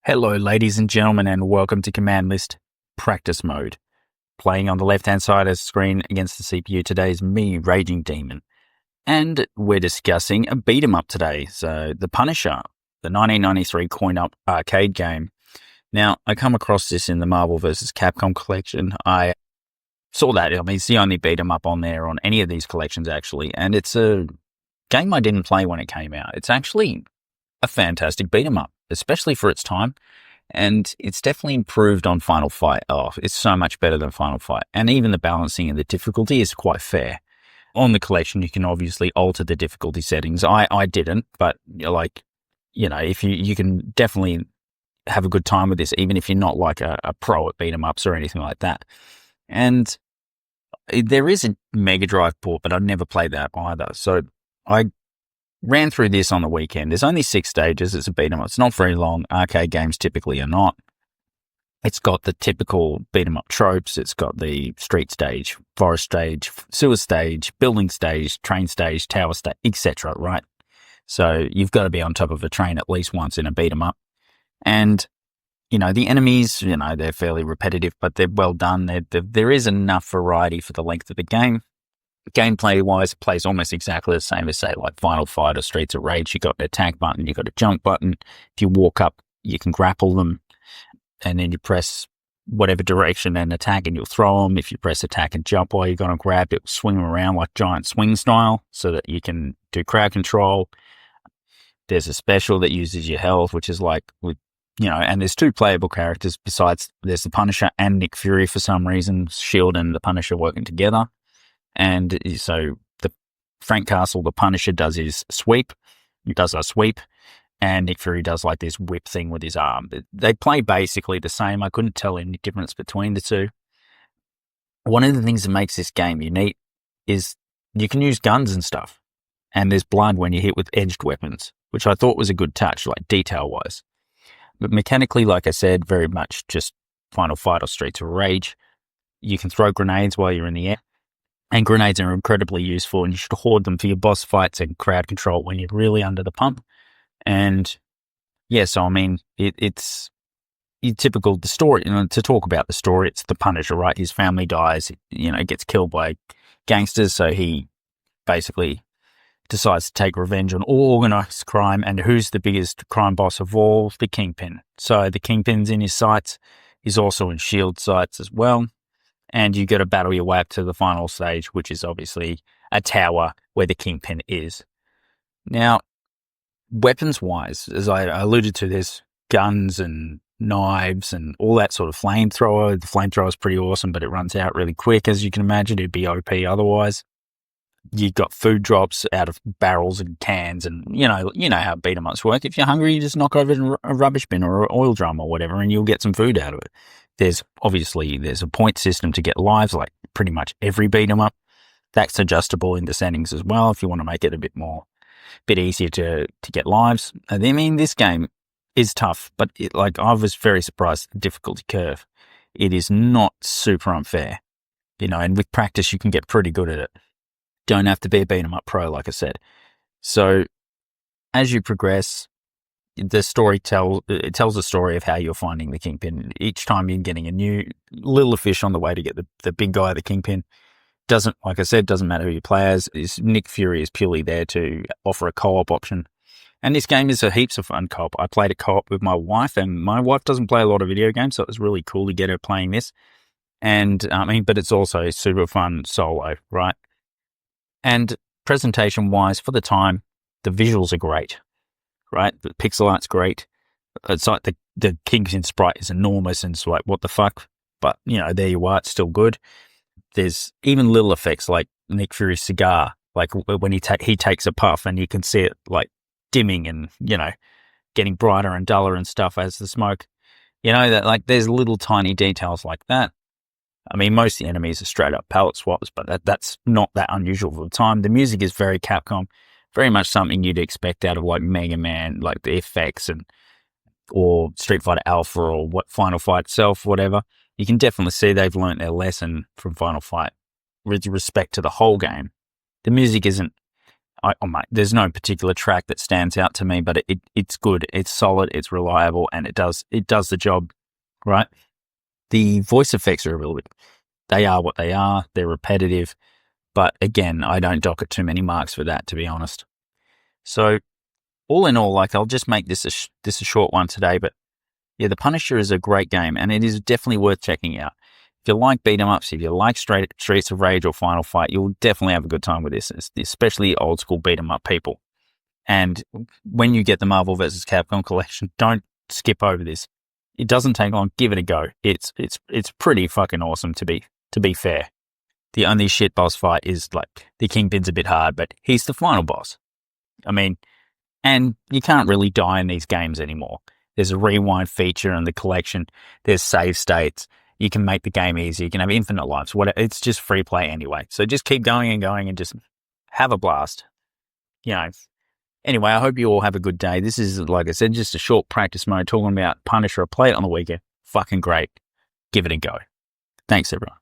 Hello, ladies and gentlemen, and welcome to Command List Practice Mode. Playing on the left-hand side of the screen against the CPU today is me, Raging Demon. And we're discussing a beat-em-up today. So, The Punisher, the 1993 coin-up arcade game. Now, I come across this in the Marvel vs. Capcom collection. I saw that. I mean, it's the only beat-em-up on there on any of these collections, actually. And it's a game I didn't play when it came out. It's actually a fantastic beat-em-up, especially for its time. And it's definitely improved on Final Fight. Oh, it's so much better than Final Fight. And even the balancing and the difficulty is quite fair. On the collection, you can obviously alter the difficulty settings. I didn't, but if you can definitely have a good time with this, even if you're not like a pro at beat 'em ups or anything like that. And there is a Mega Drive port, but I've never played that either. So I ran through this on the weekend. There's only 6 stages. It's a beat 'em up. It's not very long. Arcade games typically are not. It's got the typical beat 'em up tropes. It's got the street stage, forest stage, sewer stage, building stage, train stage, tower stage, etc. Right? So you've got to be on top of a train at least once in a beat 'em up. And the enemies, they're fairly repetitive, but they're well done. There is enough variety for the length of the game. Gameplay-wise, it plays almost exactly the same as, say, like Final Fight or Streets of Rage. You've got an attack button, you've got a jump button. If you walk up, you can grapple them, and then you press whatever direction and attack, and you'll throw them. If you press attack and jump while you're going to grab, it will swing them around like giant swing style so that you can do crowd control. There's a special that uses your health, which is like, and there's 2 playable characters besides there's the Punisher and Nick Fury for some reason, S.H.I.E.L.D. and the Punisher working together. And so the Frank Castle, the Punisher, does his sweep. He does a sweep. And Nick Fury does like this whip thing with his arm. They play basically the same. I couldn't tell any difference between the 2. One of the things that makes this game unique is you can use guns and stuff. And there's blood when you hit with edged weapons, which I thought was a good touch, like detail-wise. But mechanically, like I said, very much just Final Fight or Streets of Rage. You can throw grenades while you're in the air. And grenades are incredibly useful, and you should hoard them for your boss fights and crowd control when you're really under the pump. And yeah, so I mean, it's typical, the story, to talk about the story, it's the Punisher, right? His family dies, gets killed by gangsters, so he basically decides to take revenge on all organized crime. And who's the biggest crime boss of all? The Kingpin. So the Kingpin's in his sights. He's also in S.H.I.E.L.D. sights as well. And you got to battle your way up to the final stage, which is obviously a tower where the Kingpin is. Now, weapons-wise, as I alluded to, there's guns and knives and all that sort of flamethrower. The flamethrower is pretty awesome, but it runs out really quick, as you can imagine. It'd be OP otherwise. You've got food drops out of barrels and cans, and you know how beat 'em ups work. If you're hungry, you just knock over a rubbish bin or an oil drum or whatever, and you'll get some food out of it. There's a point system to get lives, like pretty much every beat 'em up. That's adjustable in the settings as well if you want to make it a bit easier to get lives. I mean, this game is tough, but I was very surprised at the difficulty curve. It is not super unfair, and with practice you can get pretty good at it. Don't have to be a beat 'em up pro, like I said. So as you progress, the story tells a story of how you're finding the Kingpin. Each time you're getting a new little fish on the way to get the big guy, the Kingpin. Doesn't matter who you play as. Nick Fury is purely there to offer a co-op option. And this game is a heaps of fun co-op. I played a co-op with my wife, and my wife doesn't play a lot of video games, so it was really cool to get her playing this. And but it's also super fun solo, right? And presentation-wise, for the time, the visuals are great, right? The pixel art's great. It's like the Kingpin sprite is enormous, and it's like, what the fuck? But, there you are, it's still good. There's even little effects like Nick Fury's cigar, like when he takes a puff and you can see it like dimming and, getting brighter and duller and stuff as the smoke. That like there's little tiny details like that. I mean, most of the enemies are straight up palette swaps, but that's not that unusual for the time. The music is very Capcom, very much something you'd expect out of like Mega Man, like the effects or Street Fighter Alpha or what Final Fight itself, whatever. You can definitely see they've learnt their lesson from Final Fight with respect to the whole game. The music isn't Mate, there's no particular track that stands out to me, but it's good, it's solid, it's reliable, and it does the job, right? The voice effects are they are what they are. They're repetitive, but again, I don't dock it too many marks for that, to be honest. So, all in all, like, I'll just make this a short one today, but yeah, The Punisher is a great game, and it is definitely worth checking out. If you like beat 'em ups, if you like Streets of Rage or Final Fight, you'll definitely have a good time with this, especially old school beat 'em up people. And when you get the Marvel vs. Capcom collection, don't skip over this. It doesn't take long. Give it a go. It's pretty fucking awesome, to be fair. The only shit boss fight is, like, the Kingpin's a bit hard, but he's the final boss. I mean, and you can't really die in these games anymore. There's a rewind feature in the collection. There's save states. You can make the game easy. You can have infinite lives. It's just free play anyway. So just keep going and just have a blast. Anyway, I hope you all have a good day. This is, like I said, just a short practice mode talking about Punisher. I play it on the weekend. Fucking great. Give it a go. Thanks, everyone.